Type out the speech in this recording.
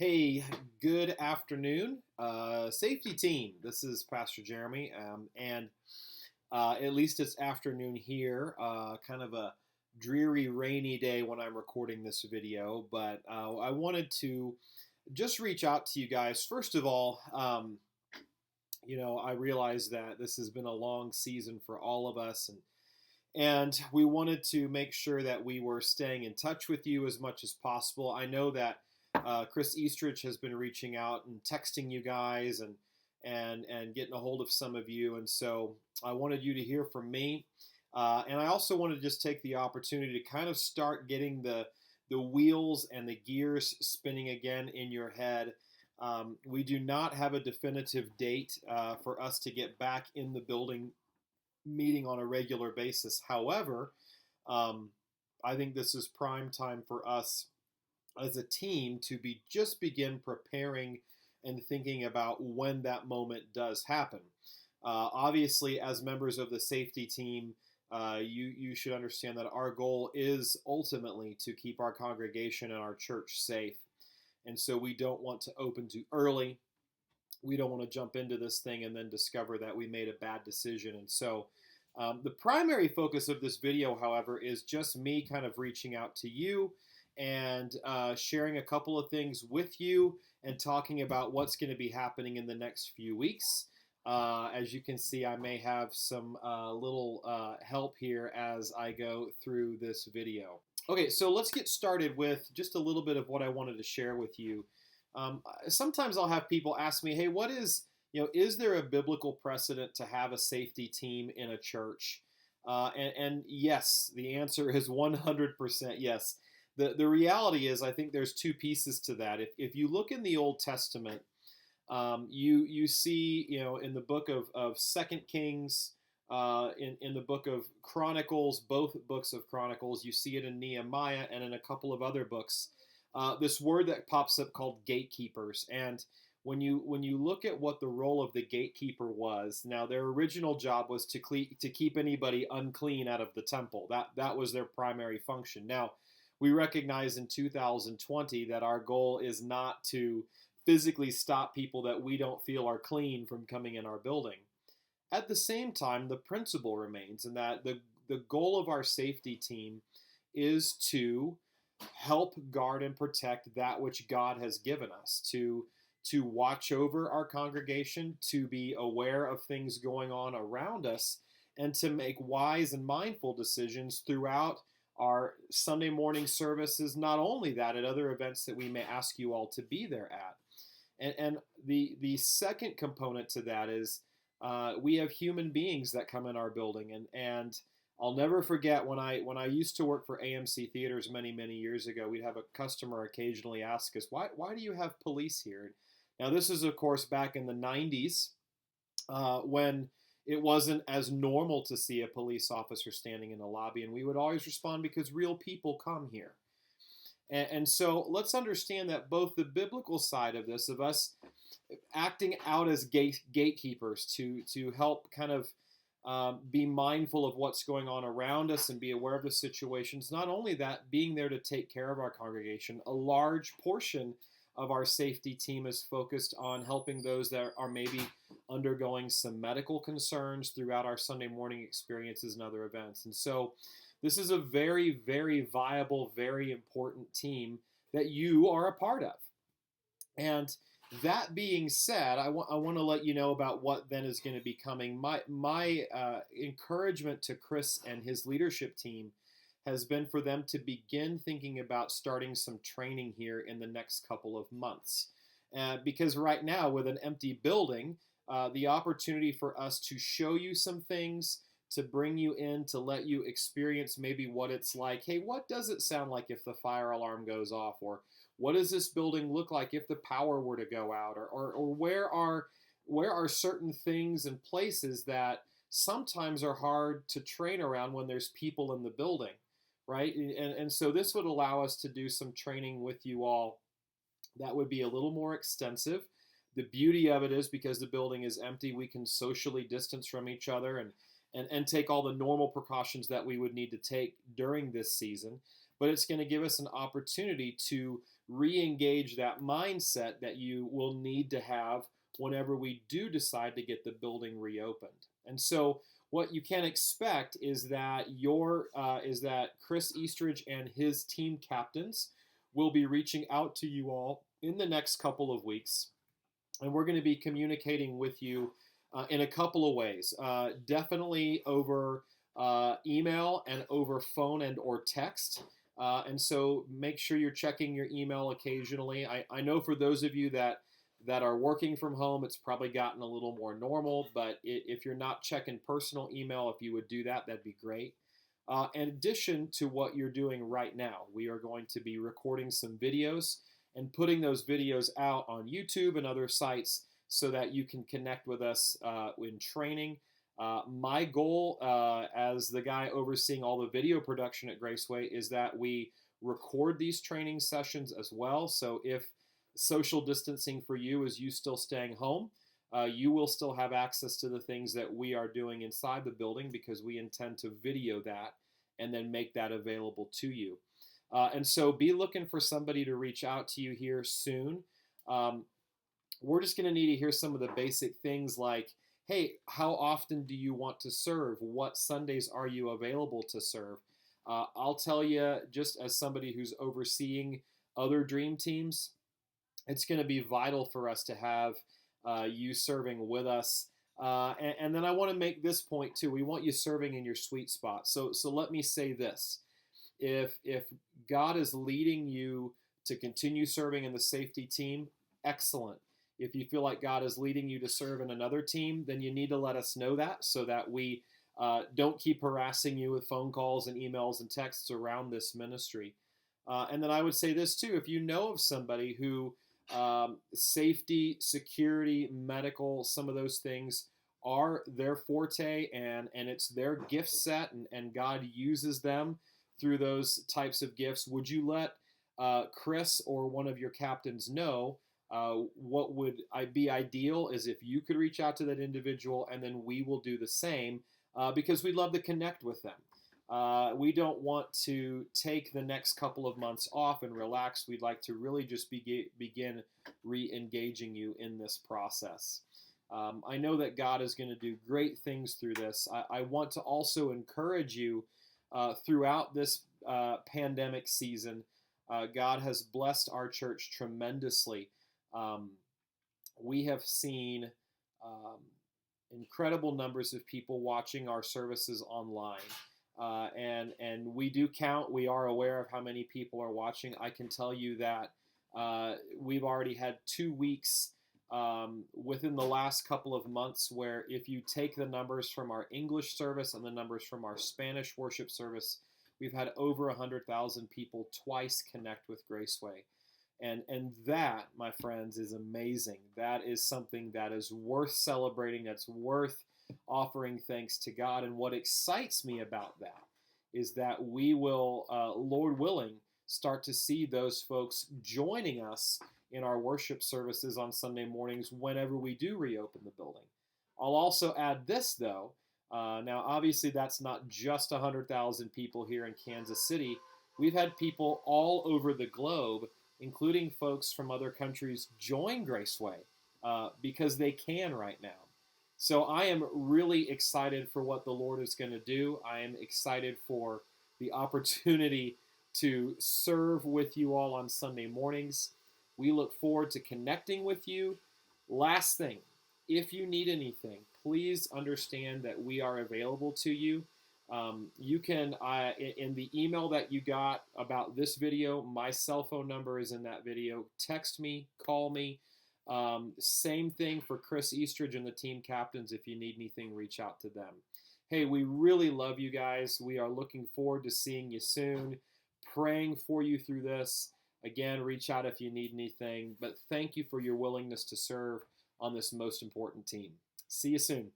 Hey, good afternoon, safety team. This is Pastor Jeremy, and at least it's afternoon here. Kind of a dreary, rainy day when I'm recording this video, but I wanted to just reach out to you guys. First of all, I realize that this has been a long season for all of us, and we wanted to make sure that we were staying in touch with you as much as possible. I know that Chris Eastridge has been reaching out and texting you guys and getting a hold of some of you, and so I wanted you to hear from me, and I also wanted to just take the opportunity to kind of start getting the wheels and the gears spinning again in your head. We do not have a definitive date for us to get back in the building meeting on a regular basis. However, um, I think this is prime time for us as a team to just begin preparing and thinking about when that moment does happen. Obviously, as members of the safety team, you should understand that our goal is ultimately to keep our congregation and our church safe. And so we don't want to open too early. We don't want to jump into this thing and then discover that we made a bad decision. And so the primary focus of this video, however, is just me kind of reaching out to you and sharing a couple of things with you and talking about what's going to be happening in the next few weeks. As you can see, I may have some little help here as I go through this video. Okay, so let's get started with just a little bit of what I wanted to share with you. Sometimes I'll have people ask me, hey, is there a biblical precedent to have a safety team in a church? And yes, the answer is 100% yes. The reality is, I think there's two pieces to that. If you look in the Old Testament, you see, in the book of Second Kings, in the book of Chronicles, both books of Chronicles, you see it in Nehemiah and in a couple of other books. This word that pops up called gatekeepers. And when you look at what the role of the gatekeeper was, now their original job was to keep anybody unclean out of the temple. That was their primary function. Now, we recognize in 2020 that our goal is not to physically stop people that we don't feel are clean from coming in our building. At the same time, the principle remains, and that the goal of our safety team is to help guard and protect that which God has given us, to watch over our congregation, to be aware of things going on around us, and to make wise and mindful decisions throughout our Sunday morning services, not only that, at other events that we may ask you all to be there at. And the second component to that is we have human beings that come in our building, and I'll never forget when I used to work for AMC Theaters many years ago. We'd have a customer occasionally ask us, why do you have police here? Now, this is, of course, back in the 90s when it wasn't as normal to see a police officer standing in the lobby, and we would always respond, because real people come here. And so let's understand that both the biblical side of this, of us acting out as gatekeepers to help kind of be mindful of what's going on around us and be aware of the situations. Not only that, being there to take care of our congregation, a large portion of our safety team is focused on helping those that are maybe undergoing some medical concerns throughout our Sunday morning experiences and other events. And so this is a very, very viable, very important team that you are a part of. And that being said, I want to let you know about what then is going to be coming. My encouragement to Chris and his leadership team has been for them to begin thinking about starting some training here in the next couple of months. Because right now, with an empty building, the opportunity for us to show you some things, to bring you in, to let you experience maybe what it's like. Hey, what does it sound like if the fire alarm goes off? Or what does this building look like if the power were to go out? Or where are certain things and places that sometimes are hard to train around when there's people in the building, right? And so this would allow us to do some training with you all that would be a little more extensive. The beauty of it is, because the building is empty, we can socially distance from each other and take all the normal precautions that we would need to take during this season. But it's going to give us an opportunity to re-engage that mindset that you will need to have whenever we do decide to get the building reopened. And so what you can expect is that Chris Eastridge and his team captains will be reaching out to you all in the next couple of weeks, and we're going to be communicating with you in a couple of ways. Definitely over email and over phone and or text. And so make sure you're checking your email occasionally. I know for those of you that are working from home, it's probably gotten a little more normal, but if you're not checking personal email, if you would do that, that'd be great. In addition to what you're doing right now, we are going to be recording some videos and putting those videos out on YouTube and other sites so that you can connect with us in training. My goal as the guy overseeing all the video production at Graceway is that we record these training sessions as well. So if social distancing for you is you still staying home, you will still have access to the things that we are doing inside the building, because we intend to video that and then make that available to you. And so be looking for somebody to reach out to you here soon. We're just going to need to hear some of the basic things like, hey, how often do you want to serve? What Sundays are you available to serve? I'll tell you, just as somebody who's overseeing other dream teams, it's going to be vital for us to have you serving with us. And then I want to make this point too. We want you serving in your sweet spot. So let me say this. If God is leading you to continue serving in the safety team, excellent. If you feel like God is leading you to serve in another team, then you need to let us know that, so that we don't keep harassing you with phone calls and emails and texts around this ministry. And then I would say this too. If you know of somebody who safety, security, medical, some of those things are their forte, and it's their gift set, and God uses them through those types of gifts, would you let Chris or one of your captains know? What would be ideal is if you could reach out to that individual, and then we will do the same, because we'd love to connect with them. We don't want to take the next couple of months off and relax. We'd like to really just begin re-engaging you in this process. I know that God is going to do great things through this. I want to also encourage you throughout this pandemic season. God has blessed our church tremendously. We have seen incredible numbers of people watching our services online. And we do count. We are aware of how many people are watching. I can tell you that we've already had 2 weeks within the last couple of months where, if you take the numbers from our English service and the numbers from our Spanish worship service, we've had over 100,000 people twice connect with Graceway. And that, my friends, is amazing. That is something that is worth celebrating. That's worth offering thanks to God. And what excites me about that is that we will, Lord willing, start to see those folks joining us in our worship services on Sunday mornings whenever we do reopen the building. I'll also add this, though. Now, obviously, that's not just 100,000 people here in Kansas City. We've had people all over the globe, including folks from other countries, join Graceway because they can right now. So I am really excited for what the Lord is going to do. I am excited for the opportunity to serve with you all on Sunday mornings. We look forward to connecting with you. Last thing, if you need anything, please understand that we are available to you. You can, in the email that you got about this video, my cell phone number is in that video. Text me, call me. Same thing for Chris Eastridge and the team captains. If you need anything, reach out to them. Hey, we really love you guys. We are looking forward to seeing you soon, praying for you through this. Again, reach out if you need anything. But thank you for your willingness to serve on this most important team. See you soon.